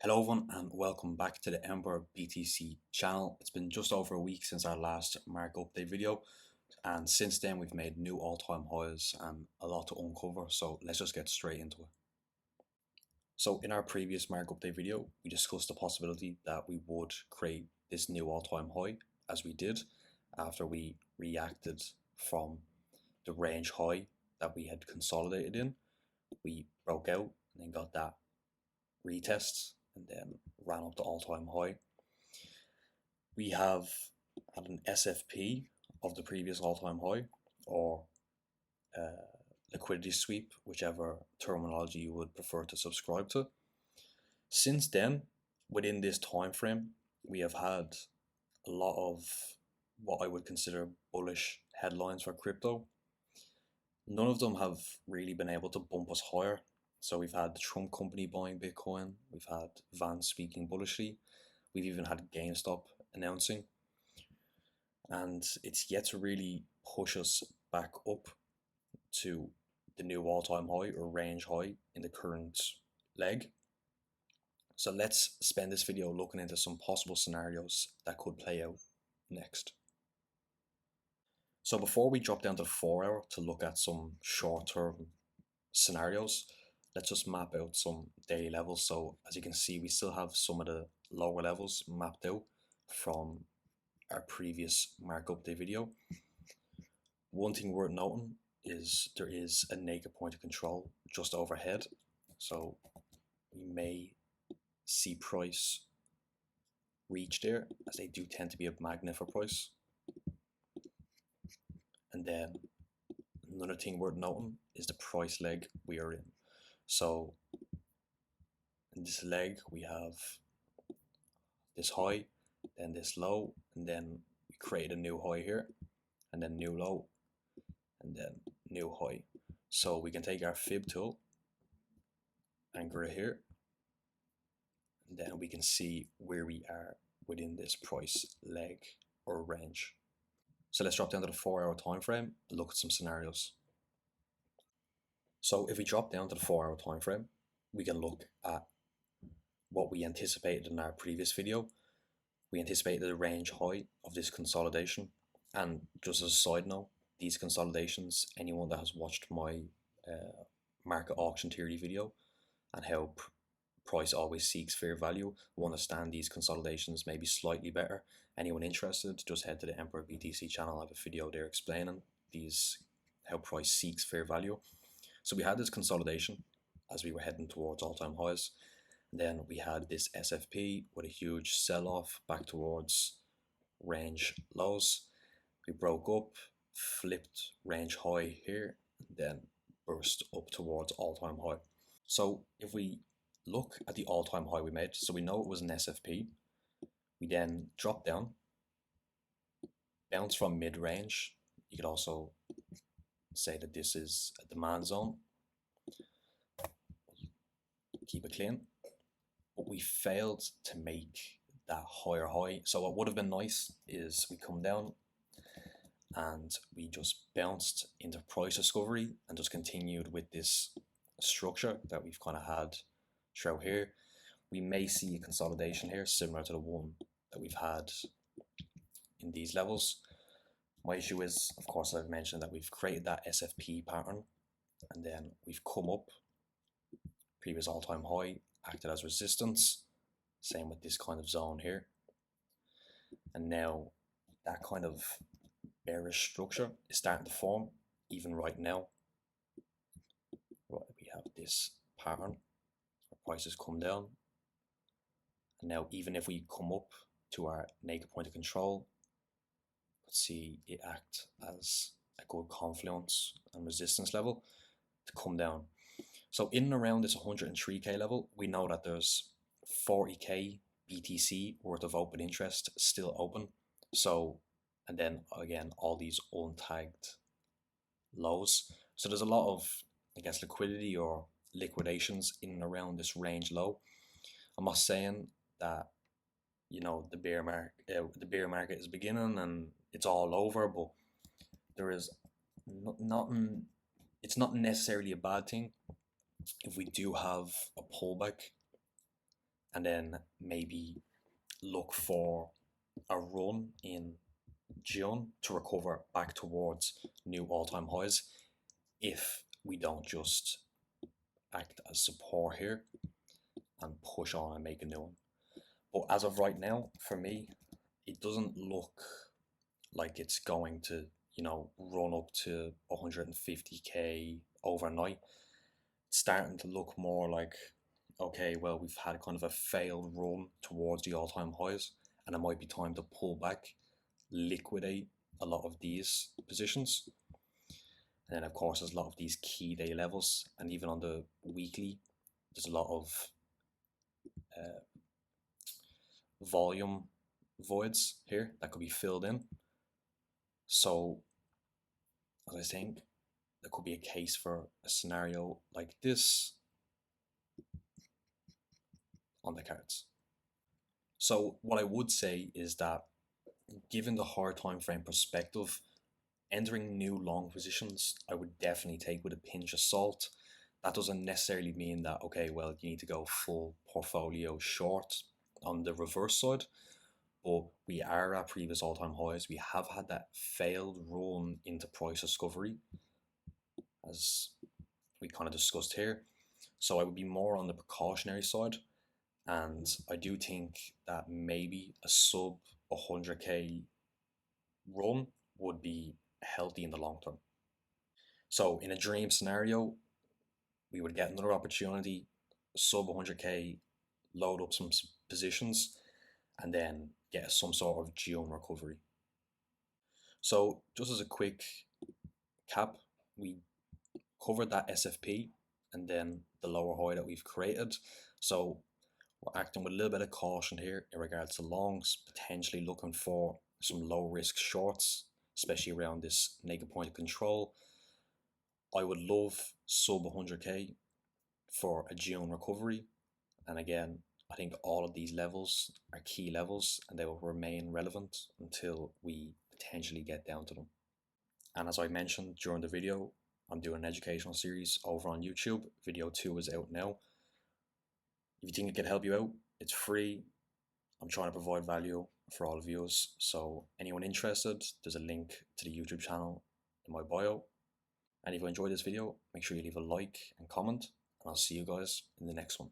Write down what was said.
Hello everyone and welcome back to the Ember BTC channel. It's been just over a week since our last market update video, and since then we've made new all-time highs and a lot to uncover, so let's just get straight into it. So in our previous market update video, we discussed the possibility that we would create this new all-time high, as we did after we reacted from the range high that we had consolidated in. We broke out and then got that retest and then ran up to all-time high. We have had an SFP of the previous all-time high, or liquidity sweep, whichever terminology you would prefer to subscribe to. Since then, within this time frame, we have had a lot of what I would consider bullish headlines for crypto. None of them have really been able to bump us higher. So we've had the Trump company buying Bitcoin, we've had Vance speaking bullishly, we've even had GameStop announcing, and it's yet to really push us back up to the new all-time high or range high in the current leg. So let's spend this video looking into some possible scenarios that could play out next. So before we drop down to 4 hour to look at some short-term scenarios, let's just map out some daily levels. So as you can see, we still have some of the lower levels mapped out from our previous market update video. One thing worth noting is there is a naked point of control just overhead, so we may see price reach there, as they do tend to be a magnet for price. And then another thing worth noting is the price leg we are in. So in this leg we have this high, then this low, and then we create a new high here, and then new low, and then new high. So we can take our fib tool, anchor it here, and then we can see where we are within this price leg or range. So let's drop down to the 4 hour time frame and look at some scenarios. So if we drop down to the 4 hour time frame, we can look at what we anticipated in our previous video. We anticipated a range high of this consolidation, and just as a side note, these consolidations, anyone that has watched my market auction theory video and how price always seeks fair value will understand these consolidations maybe slightly better. Anyone interested, just head to the Emperor BTC channel. I have a video there explaining these, how price seeks fair value. So we had this consolidation as we were heading towards all-time highs. Then we had this SFP with a huge sell-off back towards range lows. We broke up, flipped range high here, then burst up towards all-time high. So if we look at the all-time high we made, so we know it was an SFP, we then drop down, bounce from mid-range. You could also say that this is a demand zone. Keep it clean. But we failed to make that higher high. So what would have been nice is we come down and we just bounced into price discovery and just continued with this structure that we've kind of had throughout here. We may see a consolidation here similar to the one that we've had in these levels. My issue is, of course, I've mentioned that we've created that SFP pattern and then we've come up, previous all-time high, acted as resistance. Same with this kind of zone here. And now that kind of bearish structure is starting to form even right now. Right, we have this pattern where prices come down. And now even if we come up to our naked point of control, let's see it act as a good confluence and resistance level to come down. So in and around this 103k level, we know that there's 40k BTC worth of open interest still open. So, and then again, all these untagged lows. So there's a lot of, I guess, liquidity or liquidations in and around this range low. I'm not saying that, you know, the bear market is beginning and it's all over, but there is nothing. It's not necessarily a bad thing if we do have a pullback and then maybe look for a run in June to recover back towards new all-time highs if we don't just act as support here and push on and make a new one. But as of right now, for me, it doesn't look like it's going to, run up to 150k overnight. It's starting to look more like, okay, well, we've had kind of a failed run towards the all-time highs, and it might be time to pull back, liquidate a lot of these positions. And then, of course, there's a lot of these key day levels, and even on the weekly, there's a lot of volume voids here that could be filled in. So, as I think, there could be a case for a scenario like this on the cards. So, what I would say is that, given the hard time frame perspective, entering new long positions, I would definitely take with a pinch of salt. That doesn't necessarily mean that, okay, well, you need to go full portfolio short on the reverse side, but we are at previous all-time highs. We have had that failed run into price discovery, as we kind of discussed here. So I would be more on the precautionary side, and I do think that maybe a sub 100k run would be healthy in the long term. So in a dream scenario, we would get another opportunity, sub 100k, load up some positions, and then get some sort of June recovery. So just as a quick cap, we covered that SFP and then the lower high that we've created. So we're acting with a little bit of caution here in regards to longs, potentially looking for some low risk shorts, especially around this naked point of control. I would love sub 100k for a June recovery. And again, I think all of these levels are key levels and they will remain relevant until we potentially get down to them. And as I mentioned during the video, I'm doing an educational series over on YouTube. Video 2 is out now. If you think it can help you out, it's free. I'm trying to provide value for all viewers. So anyone interested, there's a link to the YouTube channel in my bio. And if you enjoyed this video, make sure you leave a like and comment, and I'll see you guys in the next one.